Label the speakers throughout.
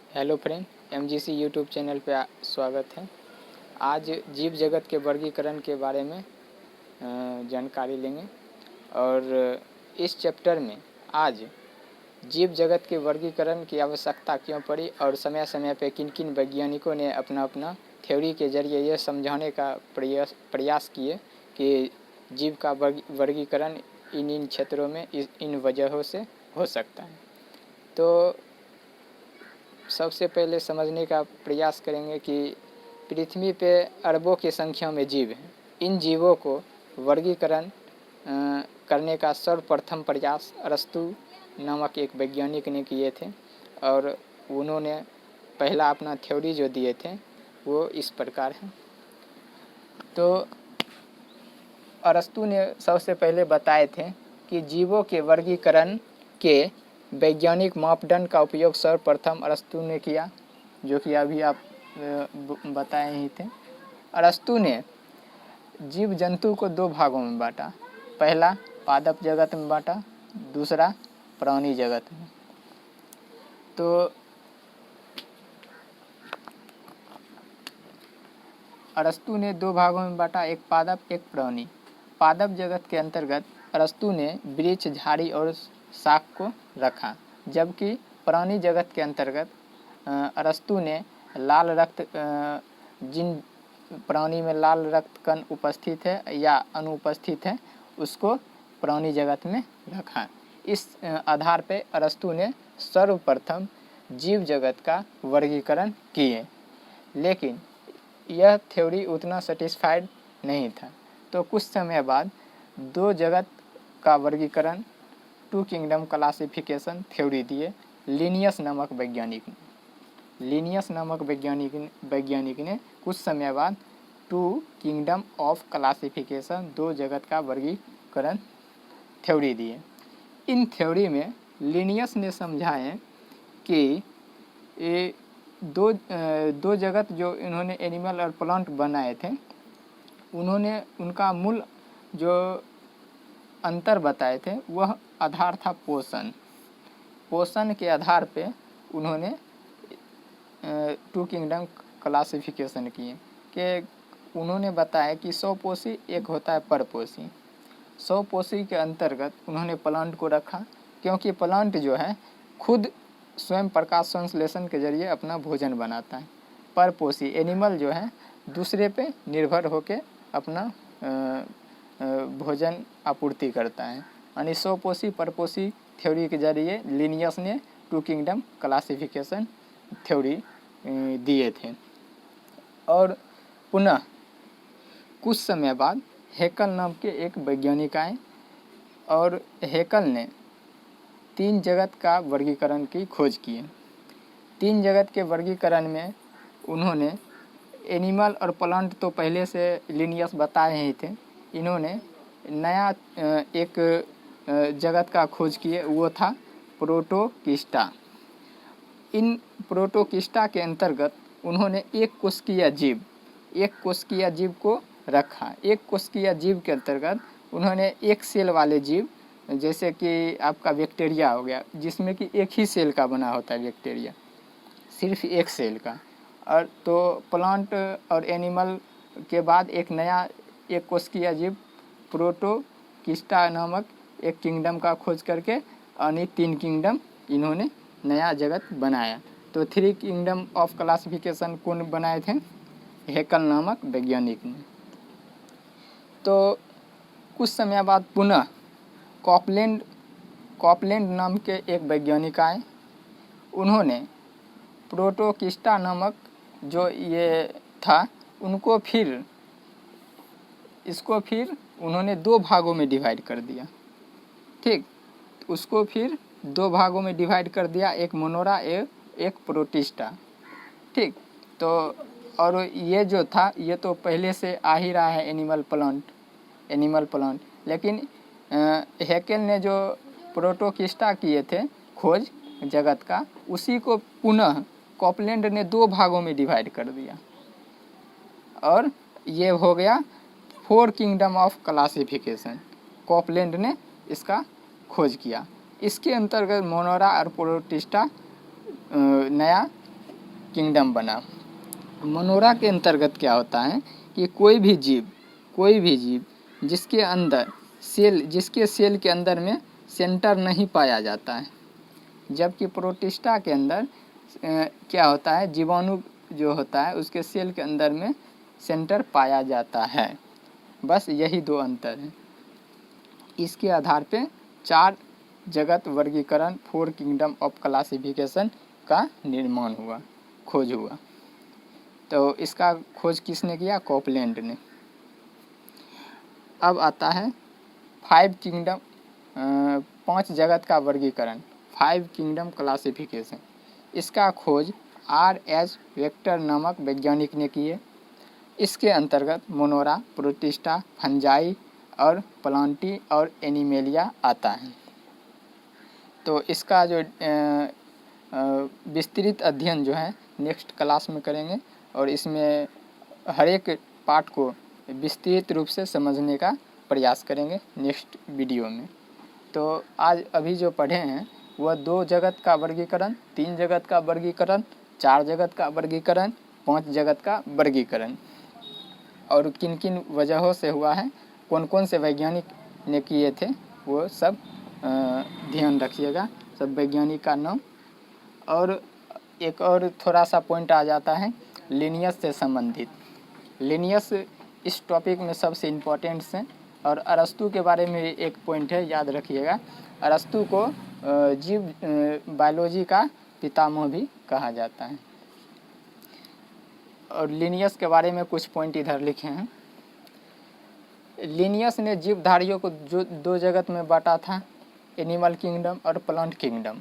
Speaker 1: Hello friend, MGC YouTube channel पे स्वागत है। आज जीव जगत के वर्गीकरण के बारे में जानकारी लेंगे और इस चैप्टर में आज जीव जगत के वर्गीकरण की आवश्यकता क्यों पड़ी और समय समय पे किन किन वैज्ञानिकों ने अपना अपना थ्योरी के जरिए यह समझाने का प्रयास किए कि जीव का वर्गीकरण इन क्षेत्रों में इन वजहों से हो सकता है। तो सबसे पहले समझने का प्रयास करेंगे कि पृथ्वी पे अरबों की संख्या में जीव हैं। इन जीवों को वर्गीकरण करने का सर्वप्रथम प्रयास अरस्तु नामक एक वैज्ञानिक ने किए थे और उन्होंने पहला अपना थ्योरी जो दिए थे वो इस प्रकार है। तो अरस्तु ने सबसे पहले बताए थे कि जीवों के वर्गीकरण के वैज्ञानिक मापदंड का उपयोग सर्वप्रथम अरस्तु ने किया, जो कि अभी आप बताए ही थे। अरस्तु ने जीव जंतु को दो भागों में बांटा, पहला पादप जगत में बांटा, दूसरा प्राणी जगत में। तो अरस्तु ने दो भागों में बांटा, एक पादप एक प्राणी। पादप जगत के अंतर्गत अरस्तु ने वृक्ष, झाड़ी और शाक को रखा, जबकि प्राणी जगत के अंतर्गत अरस्तु ने लाल रक्त जिन प्राणी में लाल रक्त कण उपस्थित है या अनुपस्थित है उसको प्राणी जगत में रखा। इस आधार पर अरस्तु ने सर्वप्रथम जीव जगत का वर्गीकरण किए, लेकिन यह थ्योरी उतना सेटिस्फाइड नहीं था। तो कुछ समय बाद दो जगत का वर्गीकरण, टू किंगडम क्लासिफिकेशन थ्योरी दिए लिनियस नामक वैज्ञानिक ने। लिनियस नामक वैज्ञानिक ने कुछ समय बाद टू किंगडम ऑफ क्लासिफिकेशन, दो जगत का वर्गीकरण थ्योरी दिए। इन थ्योरी में लिनियस ने समझाए कि दो जगत जो इन्होंने एनिमल और प्लांट बनाए थे, उन्होंने उनका मूल जो अंतर बताए थे वह आधार था पोषण के आधार पे उन्होंने टू किंगडम क्लासिफिकेशन किए। कि उन्होंने बताया कि स्वपोषी एक होता है परपोषी। स्वपोषी के अंतर्गत उन्होंने प्लांट को रखा, क्योंकि प्लांट जो है खुद स्वयं प्रकाश संश्लेषण के जरिए अपना भोजन बनाता है। परपोषी एनिमल जो है दूसरे पे निर्भर होकर अपना भोजन आपूर्ति करता है। यानी स्वपोषी परपोषी थ्योरी के जरिए लिनियस ने टू किंगडम क्लासिफिकेशन थ्योरी दिए थे। और पुनः कुछ समय बाद हेकल नाम के एक वैज्ञानिक आए और हेकल ने तीन जगत का वर्गीकरण की खोज की। तीन जगत के वर्गीकरण में उन्होंने एनिमल और प्लांट तो पहले से लिनियस बताए ही थे, इन्होंने नया एक जगत का खोज किए, वो था प्रोटोकिस्टा। इन प्रोटोकिस्टा के अंतर्गत उन्होंने एक कोशिकीय जीव को रखा। एक कोशिकीय जीव के अंतर्गत उन्होंने एक सेल वाले जीव, जैसे कि आपका बैक्टीरिया हो गया, जिसमें कि एक ही सेल का बना होता है बैक्टीरिया, सिर्फ एक सेल का। और तो प्लांट और एनिमल के बाद एक नया एक कोशिकीय जीव प्रोटोकिस्टा नामक एक किंगडम का खोज करके यानी तीन किंगडम इन्होंने नया जगत बनाया। तो थ्री किंगडम ऑफ क्लासिफिकेशन कौन बनाए थे? हेकल नामक वैज्ञानिक ने। तो कुछ समय बाद पुनः कॉपलैंड नाम के एक वैज्ञानिक आए। उन्होंने प्रोटोकिस्टा नामक जो ये था इसको फिर उन्होंने दो भागों में डिवाइड कर दिया। ठीक, उसको फिर दो भागों में डिवाइड कर दिया, एक मोनोरा एक प्रोटिस्टा। ठीक, तो और ये जो था ये तो पहले से आ ही रहा है एनिमल प्लांट, लेकिन हेकेल ने जो प्रोटोकिस्टा किए थे खोज जगत का, उसी को पुनः कॉपलैंड ने दो भागों में डिवाइड कर दिया और ये हो गया four kingdom of classification. Copeland ने इसका खोज किया। इसके अंतर्गत मोनोरा और प्रोटिस्टा नया किंगडम बना। मनोरा के अंतर्गत क्या होता है कि कोई भी जीव जिसके सेल के अंदर में सेंटर नहीं पाया जाता है, जबकि प्रोटिस्टा के अंदर क्या होता है, जीवाणु जो होता है उसके सेल के अंदर में सेंटर पाया जाता है। बस यही दो अंतर है। इसके आधार पे 4 जगत वर्गीकरण 4 किंगडम ऑफ क्लासिफिकेशन का निर्माण हुआ, खोज हुआ। तो इसका खोज किसने किया? कॉपलैंड ने। अब आता है 5 किंगडम 5 जगत का वर्गीकरण 5 किंगडम क्लासिफिकेशन। इसका खोज R.H. वेक्टर नामक वैज्ञानिक ने किए। इसके अंतर्गत मोनोरा, प्रोटिस्टा, फंजाई और प्लांटी और एनिमेलिया आता है। तो इसका जो विस्तृत अध्ययन जो है नेक्स्ट क्लास में करेंगे और इसमें हर एक पार्ट को विस्तृत रूप से समझने का प्रयास करेंगे नेक्स्ट वीडियो में। तो आज अभी जो पढ़े हैं वह 2 जगत का वर्गीकरण, 3 जगत का वर्गीकरण, 4 जगत का वर्गीकरण, 5 जगत का वर्गीकरण और किन किन वजहों से हुआ है, कौन कौन से वैज्ञानिक ने किए थे, वो सब ध्यान रखिएगा, सब वैज्ञानिक का नाम। और एक और थोड़ा सा पॉइंट आ जाता है लिनियस से संबंधित। लिनियस इस टॉपिक में सबसे इम्पोर्टेंट है। और अरस्तु के बारे में एक पॉइंट है, याद रखिएगा। अरस्तु को जीव बायोलॉजी का पितामह भी कहा जाता है। और लिनियस के बारे में कुछ पॉइंट इधर लिखे हैं। लिनियस ने जीवधारियों को जो 2 जगत में बांटा था, एनिमल किंगडम और प्लांट किंगडम।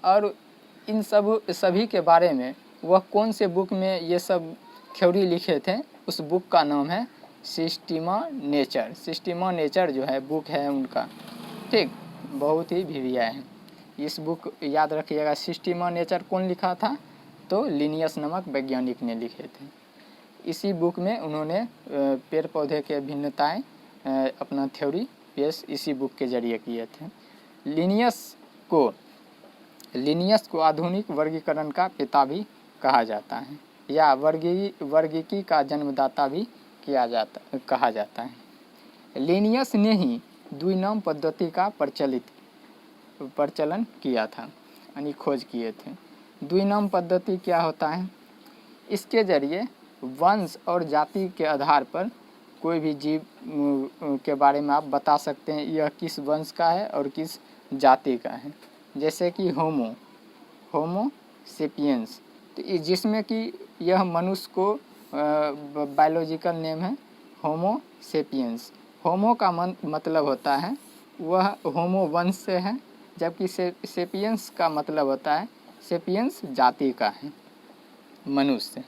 Speaker 1: और इन सभी के बारे में वह कौन से बुक में ये सब थ्योरी लिखे थे, उस बुक का नाम है सिस्टीमा नेचर। सिस्टीमा नेचर जो है बुक है उनका, ठीक, बहुत ही भीविया है। इस बुक याद रखिएगा। सिस्टीमा नेचर कौन लिखा था? तो लिनियस नामक वैज्ञानिक ने लिखे थे। इसी बुक में उन्होंने पेड़ पौधे के भिन्नताएं अपना थ्योरी पेश इसी बुक के जरिए किए थे। लिनियस को आधुनिक वर्गीकरण का पिता भी कहा जाता है या वर्गीकी का जन्मदाता भी कहा जाता है। लिनियस ने ही द्विनाम पद्धति का प्रचलन किया था, यानी खोज किए थे। द्विनाम पद्धति क्या होता है? इसके जरिए वंश और जाति के आधार पर कोई भी जीव के बारे में आप बता सकते हैं यह किस वंश का है और किस जाति का है। जैसे कि होमो सेपियंस, तो जिसमें कि यह मनुष्य को बायोलॉजिकल नेम है होमो सेपियंस। होमो का मतलब होता है वह होमो वंश से है, जबकि सेपियंस का मतलब होता है सेपियंस जाति का है, मनुष्य।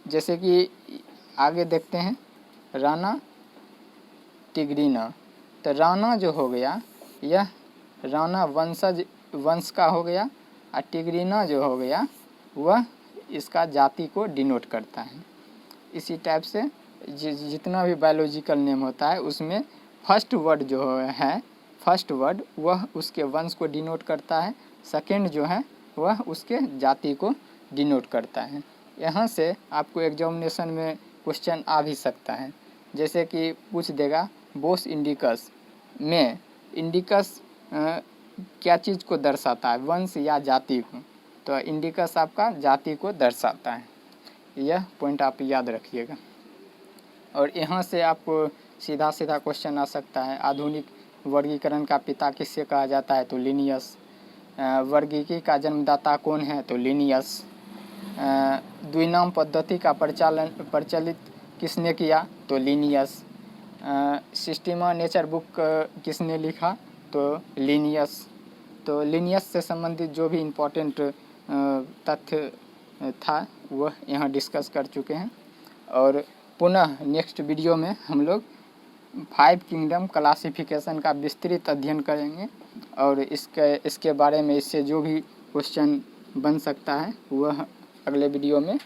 Speaker 1: जैसे कि आगे देखते हैं राना टिग्रीना। तो राना जो हो गया यह राना वंश का हो गया, और टिग्रीना जो हो गया वह इसका जाति को डिनोट करता है। इसी टाइप से जितना भी बायोलॉजिकल नेम होता है उसमें फर्स्ट वर्ड जो है, फर्स्ट वर्ड वह उसके वंश को डिनोट करता है, सेकेंड जो है वह उसके जाति को डिनोट करता है। यहाँ से आपको एग्जामिनेशन में क्वेश्चन आ भी सकता है, जैसे कि पूछ देगा बोस इंडिकस में इंडिकस क्या चीज़ को दर्शाता है, वंश या जाति को? तो इंडिकस आपका जाति को दर्शाता है। यह पॉइंट आप याद रखिएगा। और यहाँ से आपको सीधा क्वेश्चन आ सकता है आधुनिक वर्गीकरण का पिता किससे कहा जाता है? तो लिनियस। वर्गीकी का जन्मदाता कौन है? तो लिनियस। द्विनाम पद्धति का प्रचलित किसने किया? तो लिनियस। सिस्टीमा नेचर बुक किसने लिखा? तो लिनियस। तो लिनियस से संबंधित जो भी इम्पोर्टेंट तथ्य था वह यहाँ डिस्कस कर चुके हैं। और पुनः नेक्स्ट वीडियो में हम लोग 5 किंगडम क्लासिफिकेशन का विस्तृत अध्ययन करेंगे और इसके बारे में इससे जो भी क्वेश्चन बन सकता है वह अगले वीडियो में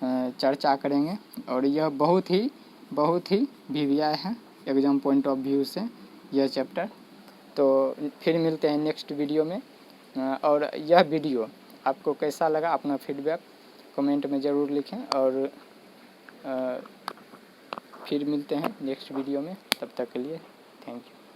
Speaker 1: चर्चा करेंगे। और यह बहुत ही वीवीआई है एग्ज़ाम पॉइंट ऑफ व्यू से यह चैप्टर। तो फिर मिलते हैं नेक्स्ट वीडियो में। और यह वीडियो आपको कैसा लगा अपना फीडबैक कमेंट में ज़रूर लिखें। और फिर मिलते हैं नेक्स्ट वीडियो में, तब तक के लिए थैंक यू।